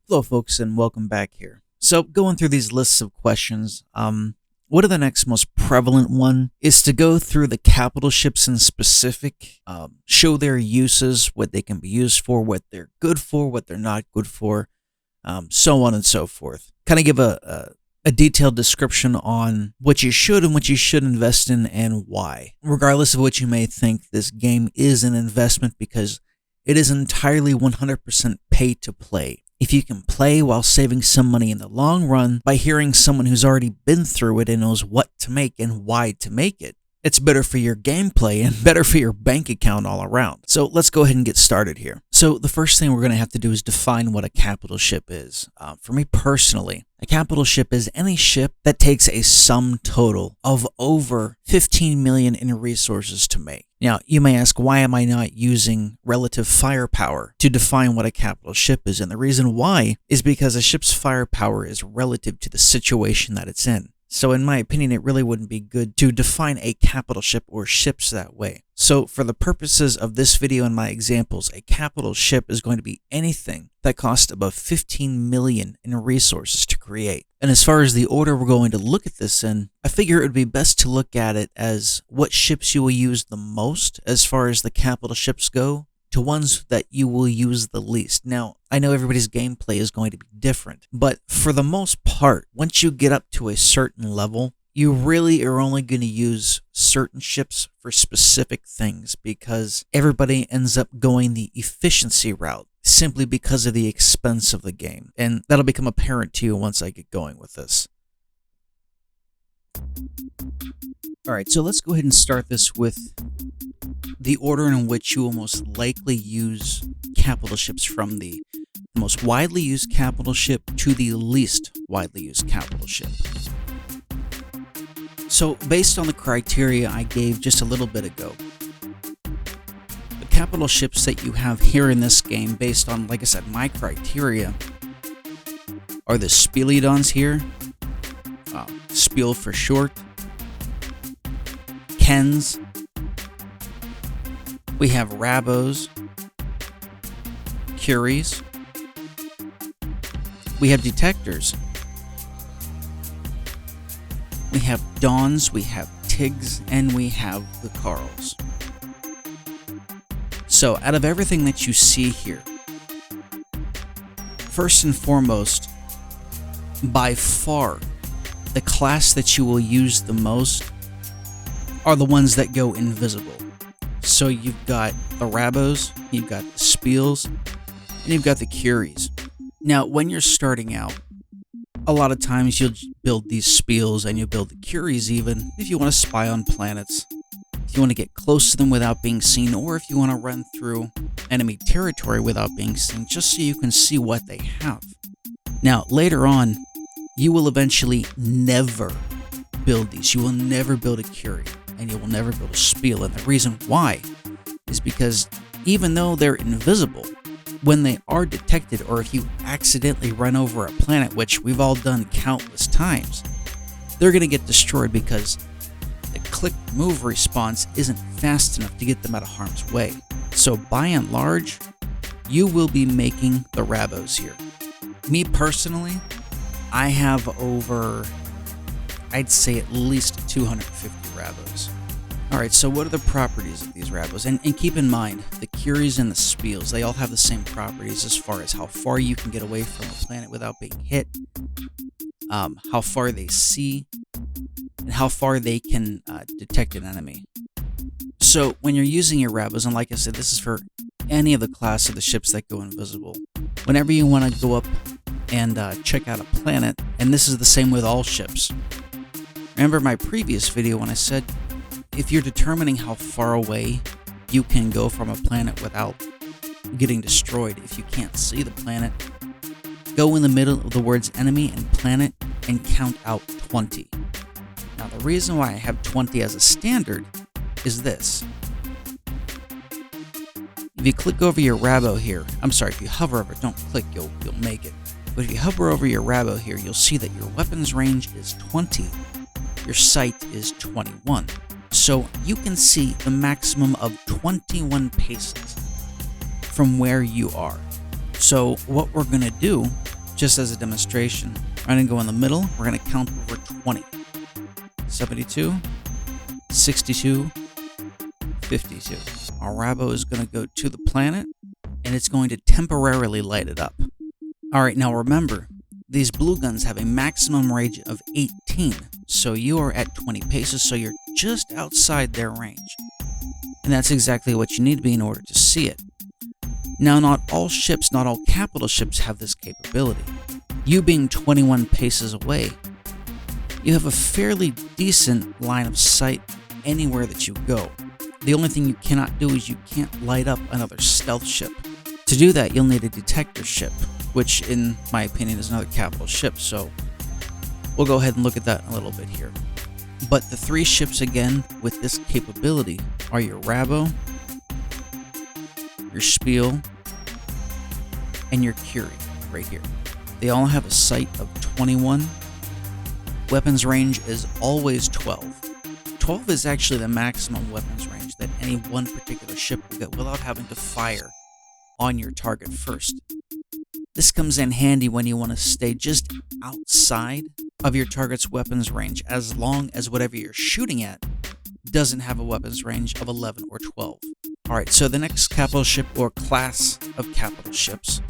Hello, folks, and welcome back here. So, going through these lists of questions, what are the next most prevalent one is to go through the capital ships in specific, show their uses, what they can be used for, what they're good for, what they're not good for, so on and so forth. Kind of give a detailed description on what you should and what you should invest in and why. Regardless of what you may think, this game is an investment because it is entirely 100% pay to play. If you can play while saving some money in the long run by hearing someone who's already been through it and knows what to make and why to make it, it's better for your gameplay and better for your bank account all around. So let's go ahead and get started here. So the first thing we're going to have to do is define what a capital ship is. For me personally, a capital ship is any ship that takes a sum total of over 15 million in resources to make. Now, you may ask, why am I not using relative firepower to define what a capital ship is? And the reason why is because a ship's firepower is relative to the situation that it's in. So in my opinion, it really wouldn't be good to define a capital ship or ships that way. So for the purposes of this video and my examples, a capital ship is going to be anything that costs above 15 million in resources to create. And as far as the order we're going to look at this in, I figure it would be best to look at it as what ships you will use the most as far as the capital ships go, to ones that you will use the least. Now, I know everybody's gameplay is going to be different, but for the most part, once you get up to a certain level, you really are only going to use certain ships for specific things because everybody ends up going the efficiency route simply because of the expense of the game. And that'll become apparent to you once I get going with this. Alright, so let's go ahead and start this with the order in which you will most likely use capital ships, from the most widely used capital ship to the least widely used capital ship. So based on the criteria I gave just a little bit ago, the capital ships that you have here in this game, based on, like I said, my criteria, are the Spielidons here, Spiel for short, Kens, we have Rabos, Curies, we have Detectors, we have Dons, we have Tigs, and we have the Karls. So out of everything that you see here, first and foremost, by far, the class that you will use the most are the ones that go invisible. So you've got the Rabos, you've got the Spiels, and you've got the Curies. Now, when you're starting out, a lot of times you'll build these Spiels and you'll build the Curies even if you want to spy on planets, if you want to get close to them without being seen, or if you want to run through enemy territory without being seen, just so you can see what they have. Now, later on, you will eventually never build these. You will never build a Curie, and you will never build a Spiel. And the reason why is because even though they're invisible, when they are detected, or if you accidentally run over a planet, which we've all done countless times, they're going to get destroyed because the click move response isn't fast enough to get them out of harm's way. So by and large, you will be making the Rabos here. Me personally, I have over, I'd say at least 250 Rabos. Alright, so what are the properties of these Rabos? And keep in mind, the Curies and the Spiels, they all have the same properties as far as how far you can get away from a planet without being hit, how far they see, and how far they can detect an enemy. So when you're using your Rabos, and like I said, this is for any of the class of the ships that go invisible, whenever you want to go up and check out a planet, and this is the same with all ships. Remember my previous video when I said, if you're determining how far away you can go from a planet without getting destroyed, if you can't see the planet, go in the middle of the words enemy and planet and count out 20. Now the reason why I have 20 as a standard is this. If you click over your Rabo here, I'm sorry, if you hover over it, don't click, you'll make it. But if you hover over your Rabo here, you'll see that your weapons range is 20, your sight is 21. So you can see the maximum of 21 paces from where you are. So what we're going to do just as a demonstration, I'm going to go in the middle. We're going to count over 20. 72, 62, 52. Our Rabo is going to go to the planet, and it's going to temporarily light it up. Alright, now remember, these blue guns have a maximum range of 18, so you are at 20 paces, so you're just outside their range. And that's exactly what you need to be in order to see it. Now, not all ships, not all capital ships have this capability. You being 21 paces away, you have a fairly decent line of sight anywhere that you go. The only thing you cannot do is you can't light up another stealth ship. To do that, you'll need a detector ship, which in my opinion is another capital ship, so we'll go ahead and look at that in a little bit here. But the 3 ships again with this capability are your Rabo, your Spiel, and your Curie right here. They all have a sight of 21. Weapons range is always 12. 12 is actually the maximum weapons range that any one particular ship will get without having to fire on your target first. This comes in handy when you want to stay just outside of your target's weapons range, as long as whatever you're shooting at doesn't have a weapons range of 11 or 12. Alright, so the next capital ship or class of capital ships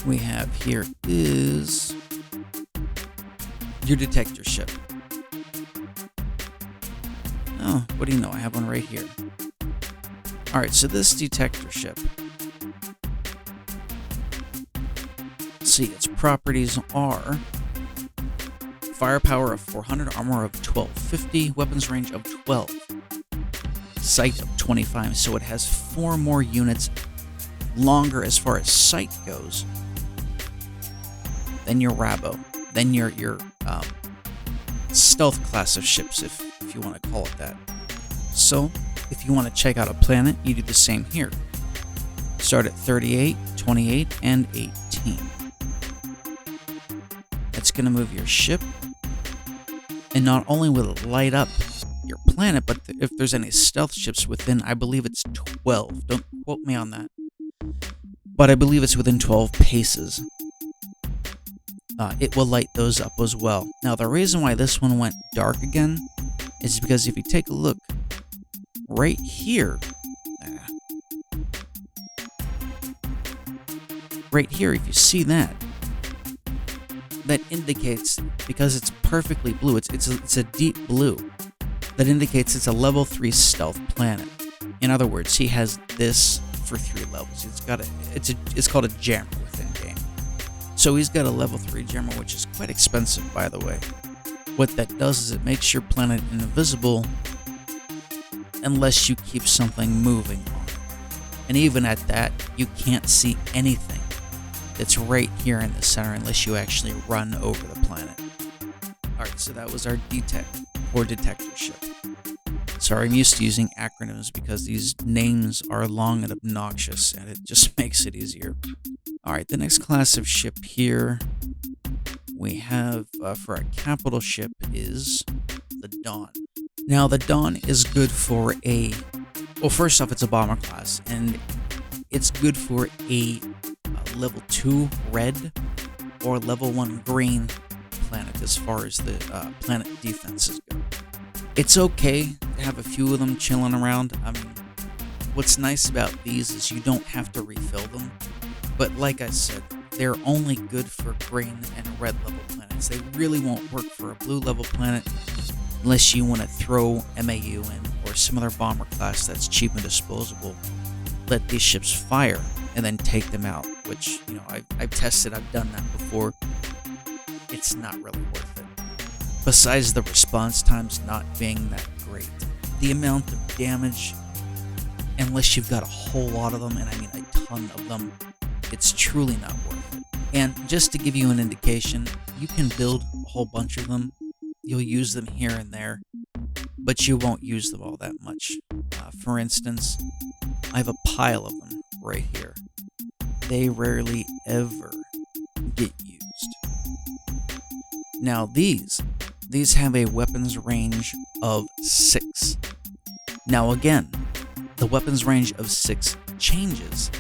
we have here is your detector ship. Oh, what do you know? I have one right here. Alright, so this detector ship, see, its properties are firepower of 400, armor of 1250, weapons range of 12, sight of 25, so it has 4 more units longer as far as sight goes than your Rabo, than your stealth class of ships, if you want to call it that. So, if you want to check out a planet, you do the same here. Start at 38, 28, and 18. It's going to move your ship, and not only will it light up your planet, but if there's any stealth ships within, I believe it's 12. Don't quote me on that. But I believe it's within 12 paces. It will light those up as well. Now, the reason why this one went dark again is because if you take a look right here, right here, if you see that, that indicates, because it's perfectly blue, it's a deep blue, that indicates it's a level 3 stealth planet. In other words, he has this for 3 levels. It's called a jammer within game. So he's got a level 3 jammer, which is quite expensive, by the way. What that does is it makes your planet invisible unless you keep something moving on it. And even at that, you can't see anything that's right here in the center unless you actually run over the planet. Alright, so that was our detect or detector ship. Sorry, I'm used to using acronyms because these names are long and obnoxious, and it just makes it easier. Alright, the next class of ship here we have for a capital ship is the Dawn. Now, the Dawn is good for well, first off, it's a bomber class, and it's good for a level 2 red or level 1 green planet as far as the planet defenses go. It's okay to have a few of them chilling around. I mean, what's nice about these is you don't have to refill them. But like I said, they're only good for green and red level planets. They really won't work for a blue level planet unless you want to throw MAU in or some other bomber class that's cheap and disposable. Let these ships fire and then take them out, which, you know, I've tested, I've done that before. It's not really worth it. Besides the response times not being that great, the amount of damage, unless you've got a whole lot of them, and I mean a ton of them, it's truly not worth it. And just to give you an indication, you can build a whole bunch of them. You'll use them here and there, but you won't use them all that much. For instance, I have a pile of them right here. They rarely ever get used. Now these have a weapons range of 6. Now again, the weapons range of 6 changes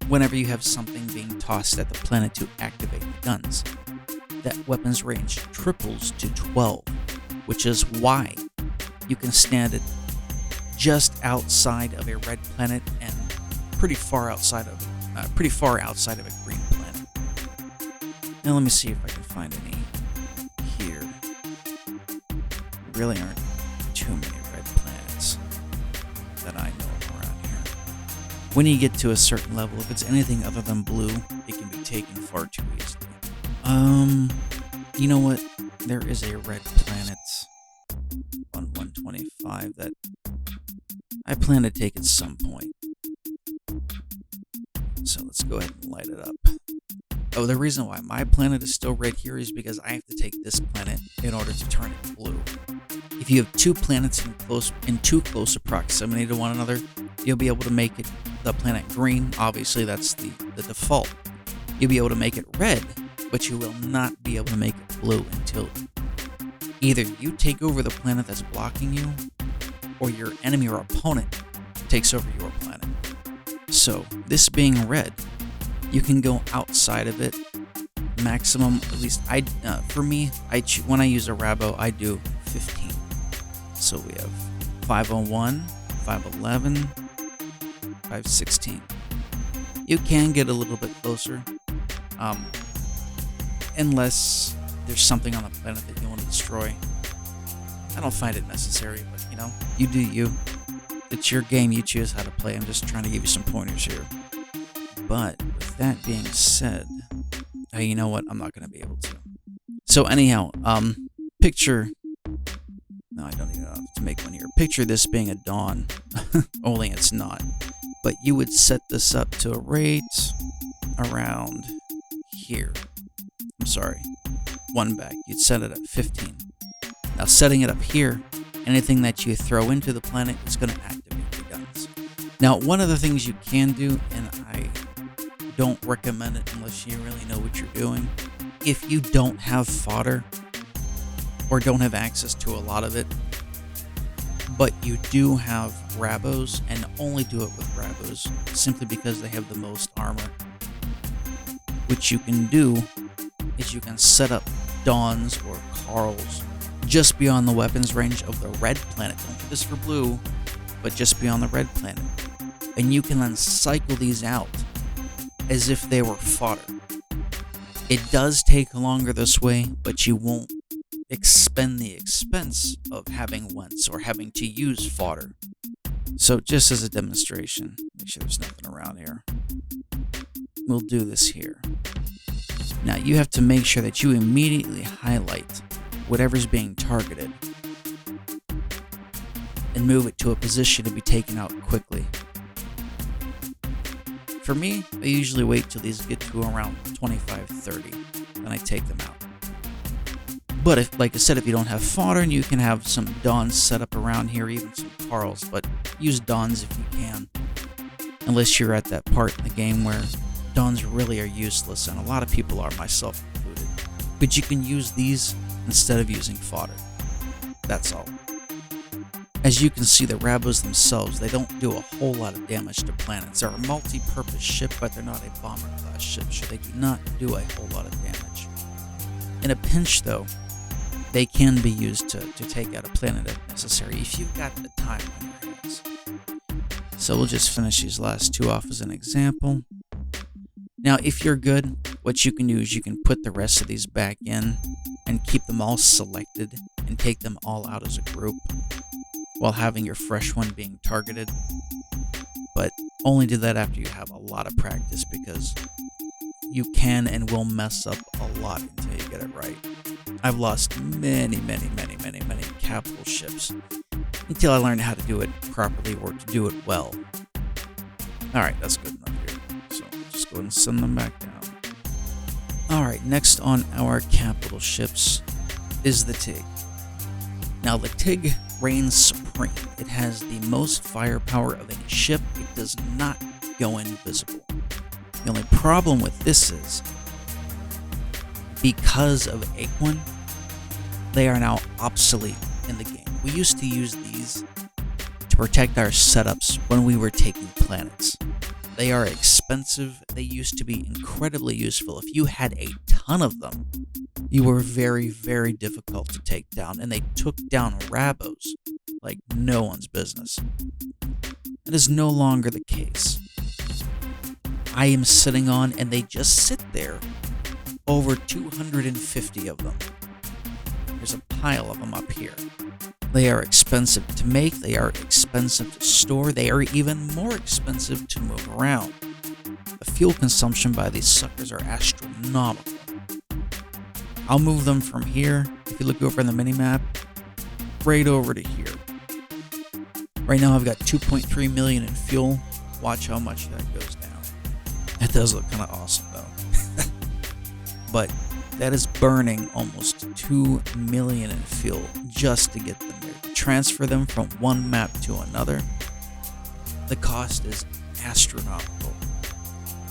whenever you have something being tossed at the planet to activate the guns. that weapons range triples to 12, which is why you can stand it just outside of a red planet and pretty far outside of a green planet. Now let me see if I can find any here. Really aren't too many red planets that I know of around here. When you get to a certain level, if it's anything other than blue, it can be taken far too easily. You know what? There is a red planet on 125 that I plan to take at some point. So let's go ahead and light it up. Oh, the reason why my planet is still red here is because I have to take this planet in order to turn it blue. If you have two planets in too close a proximity to one another, you'll be able to make the planet green. Obviously, that's the default. You'll be able to make it red, but you will not be able to make it blue until either you take over the planet that's blocking you, or your enemy or opponent takes over your planet. So, this being red, you can go outside of it. Maximum, at least for me, when I use a Rabo, I do 15. So we have 501, 511, 516. You can get a little bit closer, unless there's something on the planet that you want to destroy. I don't find it necessary, but you do you. It's your game, you choose how to play. I'm just trying to give you some pointers here. But with that being said, you know what? I'm not going to be able to. So anyhow, picture... No, I don't even know to make one here. Picture this being a dawn, only it's not. But you would set this up to a rate around here. I'm sorry, one back. You'd set it at 15. Now setting it up here, anything that you throw into the planet is going to activate the guns. Now, one of the things you can do, and I don't recommend it unless you really know what you're doing, if you don't have fodder or don't have access to a lot of it, but you do have Rabos, and only do it with Rabos simply because they have the most armor, what you can do is you can set up Dawns or Karls just beyond the weapons range of the red planet. Don't do this for blue, but just beyond the red planet. And you can then cycle these out as if they were fodder. It does take longer this way, but you won't expend the expense of having once or having to use fodder. So just as a demonstration, make sure there's nothing around here. We'll do this here. Now you have to make sure that you immediately highlight whatever's being targeted and move it to a position to be taken out quickly. For me, I usually wait till these get to around 25-30, then I take them out. But if, like I said, if you don't have fodder, you can have some Dawns set up around here, even some Karls, but use Dawns if you can. Unless you're at that part in the game where Dawns really are useless, and a lot of people are, myself included. But you can use these instead of using fodder. That's all. As you can see, the Rabos themselves, they don't do a whole lot of damage to planets. They're a multi-purpose ship, but they're not a bomber-class ship, so they do not do a whole lot of damage. In a pinch, though, they can be used to take out a planet if necessary, if you've got the time on your hands. So we'll just finish these last two off as an example. Now, if you're good, what you can do is you can put the rest of these back in and keep them all selected and take them all out as a group while having your fresh one being targeted. But only do that after you have a lot of practice, because you can and will mess up a lot until you get it right. I've lost many capital ships until I learned how to do it properly or to do it well. Alright, that's good enough here. So just go ahead and send them back down. Alright, next on our capital ships is the Tig. Now the Tig reigns supreme. It has the most firepower of any ship. It does not go invisible. The only problem with this is, because of Aquan, they are now obsolete in the game. We used to use these to protect our setups when we were taking planets. They are expensive. They used to be incredibly useful. If you had a ton of them, you were very, very difficult to take down, and they took down Rabos like no one's business. That is no longer the case. I am sitting on, and they just sit there, over 250 of them. There's a pile of them up here. They are expensive to make, they are expensive to store, they are even more expensive to move around. The fuel consumption by these suckers are astronomical. I'll move them from here, if you look over in the minimap, right over to here. Right now I've got 2.3 million in fuel. Watch how much that goes down. That does look kind of awesome though. But that is burning almost 2 million in fuel just to get them there. To transfer them from one map to another, the cost is astronomical,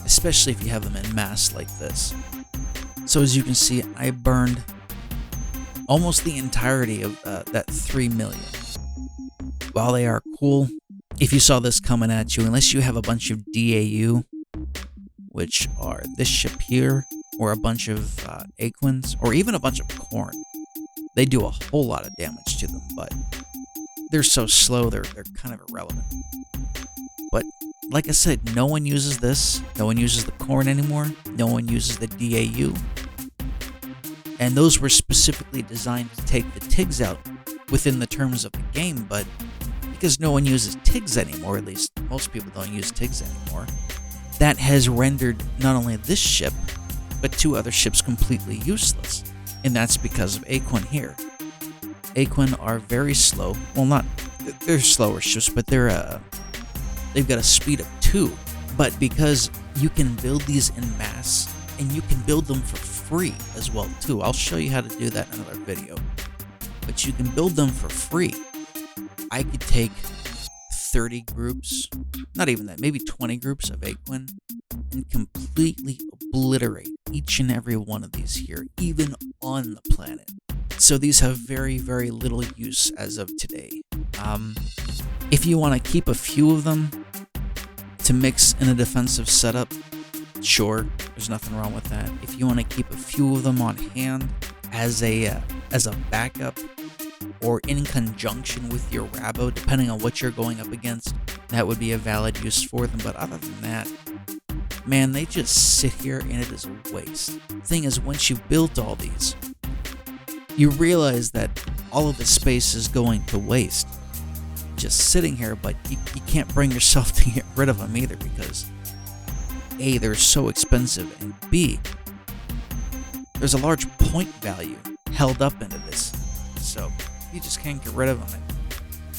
especially if you have them in mass like this. So as you can see, I burned almost the entirety of that 3 million. While they are cool, if you saw this coming at you, unless you have a bunch of DAU, which are this ship here, or a bunch of Aquins, or even a bunch of corn, they do a whole lot of damage to them, but they're so slow, they're kind of irrelevant. But like I said, no one uses this, no one uses the corn anymore, no one uses the DAU. And those were specifically designed to take the TIGs out within the terms of the game, but because no one uses TIGs anymore, at least most people don't use TIGs anymore, that has rendered not only this ship, but 2 other ships completely useless. And that's because of Aquin here. Aquin are very slow. Well, they're slower ships, but they've got a speed of 2. But because you can build these in mass, and you can build them for free as well too. I'll show you how to do that in another video. But you can build them for free. I could take 30 groups, not even that, maybe 20 groups of Aquin, and completely obliterate each and every one of these here, even on the planet. So these have very, very little use as of today. If you want to keep a few of them to mix in a defensive setup, sure, there's nothing wrong with that. If you want to keep a few of them on hand as a backup, or in conjunction with your Rabo, depending on what you're going up against, that would be a valid use for them. But other than that, man, they just sit here and it is a waste. The thing is, once you've built all these, you realize that all of the space is going to waste just sitting here, but you can't bring yourself to get rid of them either, because A, they're so expensive, and B, there's a large point value held up into this, so you just can't get rid of them.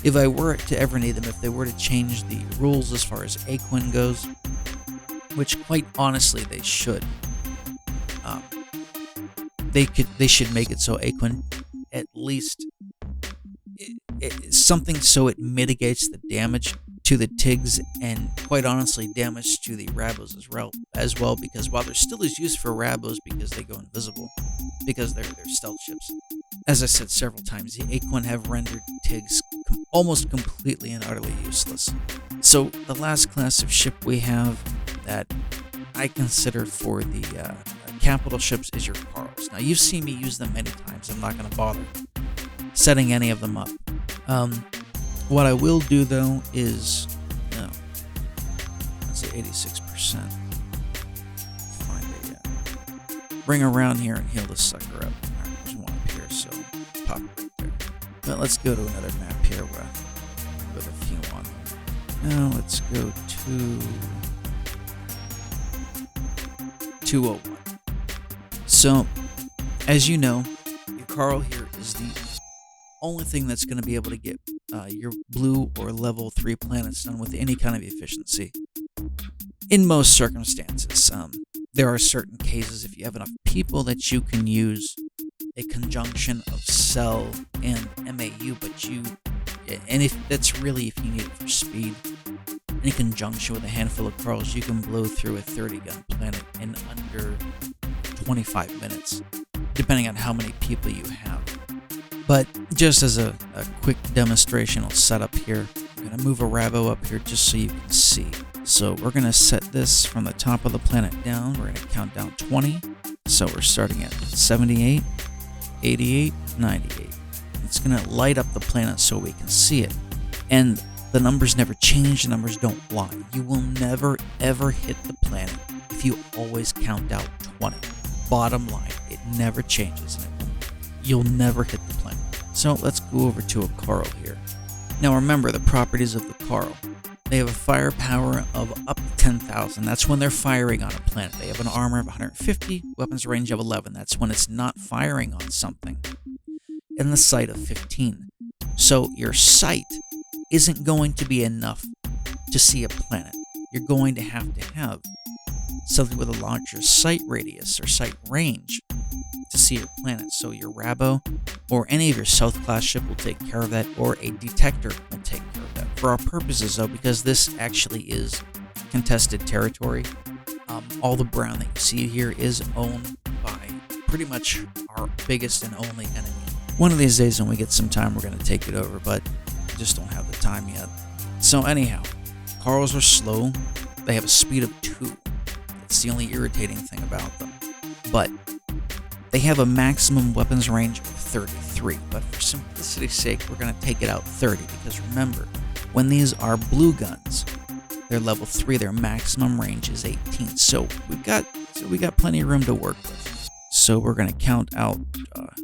If I were to ever need them, if they were to change the rules as far as Aquin goes, which quite honestly they should, they should make it so Aquin at least something so it mitigates the damage to the TIGs, and quite honestly damage to the Rabos as well, because while there still is use for Rabos because they go invisible, because they're stealth ships, as I said several times, the Aquin have rendered TIGs almost completely and utterly useless. So the last class of ship we have that I consider for the capital ships is your Karls. Now you've seen me use them many times, I'm not going to bother setting any of them up. What I will do though is, let's say 86%. Find a, bring around here and heal this sucker up. Alright, there's one up here, so pop it right there. But let's go to another map here with a few on. Now let's go to 201. So, as you know, your Karl here is the only thing that's going to be able to get your blue or level 3 planets done with any kind of efficiency. In most circumstances, there are certain cases if you have enough people that you can use a conjunction of cell and MAU, and if that's really if you need it for speed, in conjunction with a handful of Karls, you can blow through a 30-gun planet in under 25 minutes, depending on how many people you have. But just as a quick demonstrational setup here, I'm going to move a Rabo up here just so you can see. So we're going to set this from the top of the planet down. We're going to count down 20, So we're starting at 78, 88, 98. It's going to light up the planet so we can see it. And the numbers never change, the numbers don't lie. You will never ever hit the planet if you always count out 20. Bottom line, it never changes, and you'll never hit the planet. So let's go over to a Karl here. Now remember the properties of the Karl. They have a firepower of up to 10,000. That's when they're firing on a planet. They have an armor of 150, weapons range of 11. That's when it's not firing on something. And the sight of 15. So your sight isn't going to be enough to see a planet. You're going to have something with a larger sight radius or sight range to see your planet. So your Rabo or any of your South class ship will take care of that, or a detector will take care of that. For our purposes though, because this actually is contested territory, all the brown that you see here is owned by pretty much our biggest and only enemy. One of these days when we get some time, we're going to take it over, but we just don't have the time yet. So anyhow, Karls are slow. They have a speed of 2. That's the only irritating thing about them. But they have a maximum weapons range of 33. But for simplicity's sake, we're going to take it out 30. Because remember, when these are blue guns, they're level 3. Their maximum range is 18. So we got plenty of room to work with. So we're going to count out,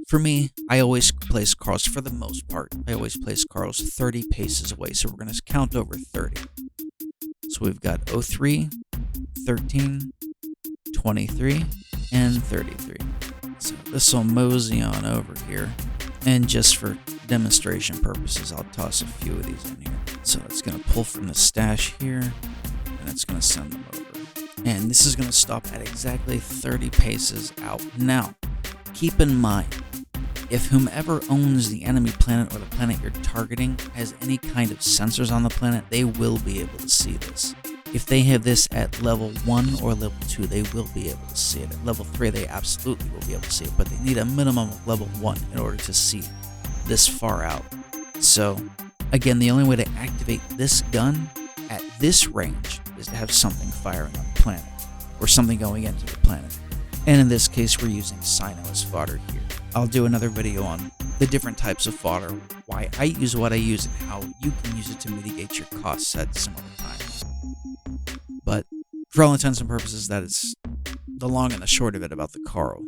for me, I always place Karls, for the most part, I always place Karls 30 paces away. So we're going to count over 30. So we've got 03, 13, 23, and 33. So this will mosey on over here. And just for demonstration purposes, I'll toss a few of these in here. So it's going to pull from the stash here, and it's going to send them over. And this is going to stop at exactly 30 paces out. Now, keep in mind, if whomever owns the enemy planet or the planet you're targeting has any kind of sensors on the planet, they will be able to see this. If they have this at level 1 or level 2, they will be able to see it. At level 3, they absolutely will be able to see it, but they need a minimum of level 1 in order to see this far out. So, again, the only way to activate this gun at this range is to have something firing on the planet, or something going into the planet. And in this case, we're using Cyno as fodder here. I'll do another video on the different types of fodder, why I use what I use, and how you can use it to mitigate your costs at some other time. But for all intents and purposes, that is the long and the short of it about the Karl.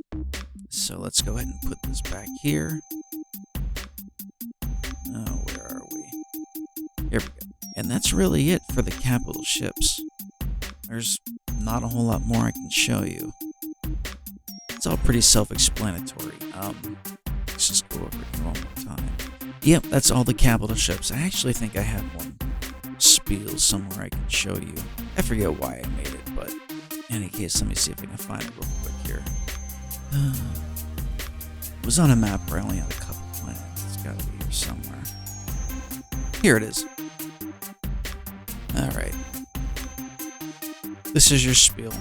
So let's go ahead and put this back here. Oh, where are we? Here we go. And that's really it for the capital ships. There's not a whole lot more I can show you. It's all pretty self-explanatory. Let's just go over it one more time. Yep, that's all the capital ships. I actually think I have one spiel somewhere I can show you. I forget why I made it, but in any case, let me see if I can find it real quick here. It was on a map where I only had a couple planets. It's gotta be here somewhere. Here it is. Alright. This is your spiel.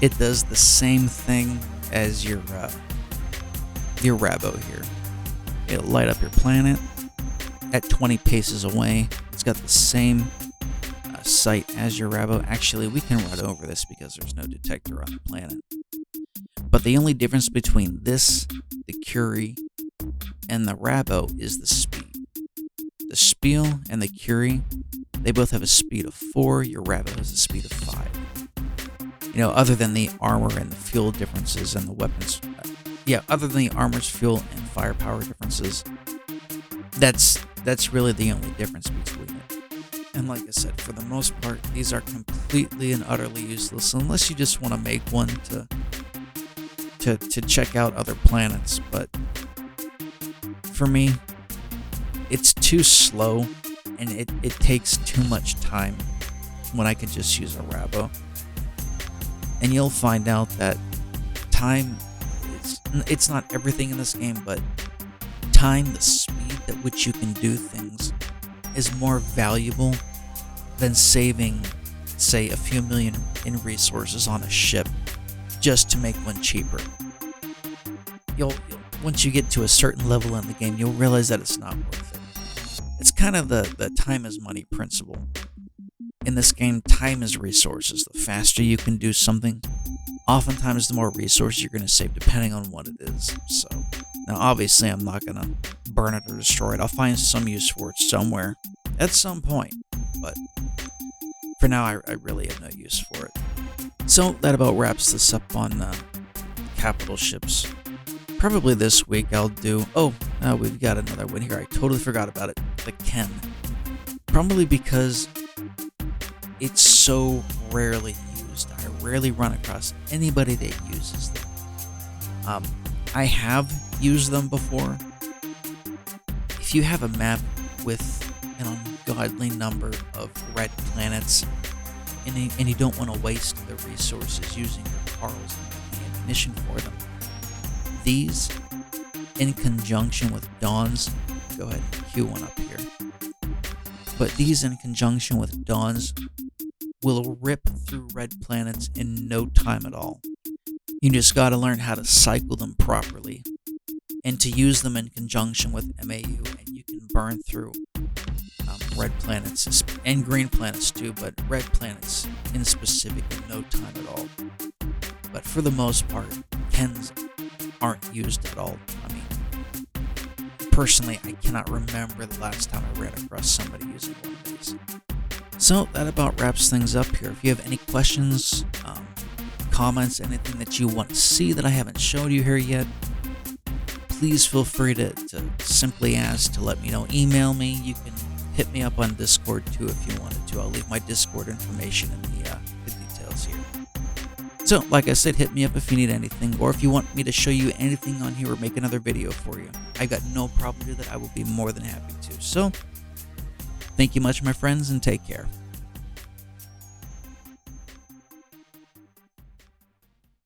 It does the same thing as your Rabo here. It'll light up your planet at 20 paces away. It's got the same sight as your Rabo. Actually, we can run over this because there's no detector on the planet. But the only difference between this, the Curie, and the Rabo is the speed. The Spiel and the Curie, they both have a speed of 4. Your Rabo has a speed of 5. You know, other than the armor and the fuel differences and the weapons. Other than the armor's fuel and firepower differences, that's really the only difference between it. And like I said, for the most part, these are completely and utterly useless unless you just want to make one to check out other planets. But for me, it's too slow and it takes too much time when I could just use a Rabo. And you'll find out that time, it's not everything in this game, but time, the speed at which you can do things, is more valuable than saving, say, a few million in resources on a ship just to make one cheaper. You'll once you get to a certain level in the game, you'll realize that it's not worth it. It's kind of the time is money principle. In this game, time is resources. The faster you can do something oftentimes the more resources you're going to save depending on what it is. So now obviously I'm not going to burn it or destroy it. I'll find some use for it somewhere at some point, but for now I really have no use for it. So that about wraps this up on capital ships. Probably this week I'll do, we've got another one here. I totally forgot about it. The Ken. Probably because it's so rarely used. I rarely run across anybody that uses them. I have used them before. If you have a map with an ungodly number of red planets and you don't want to waste the resources using your Karls and the ammunition for them, these, in conjunction with Dawns, go ahead and cue one up here, but these in conjunction with Dawns will rip through red planets in no time at all. You just gotta learn how to cycle them properly and to use them in conjunction with MAU, and you can burn through red planets and green planets too, but red planets in specific in no time at all. But for the most part, Kens aren't used at all. I mean, personally, I cannot remember the last time I ran across somebody using one of these. So that about wraps things up here. If you have any questions, comments, anything that you want to see that I haven't showed you here yet, please feel free to simply ask, to let me know. Email me. You can hit me up on Discord too if you wanted to. I'll leave my Discord information in the details here. So, like I said, hit me up if you need anything, or if you want me to show you anything on here or make another video for you. I've got no problem to do that. I will be more than happy to. So, thank you much, my friends, and take care.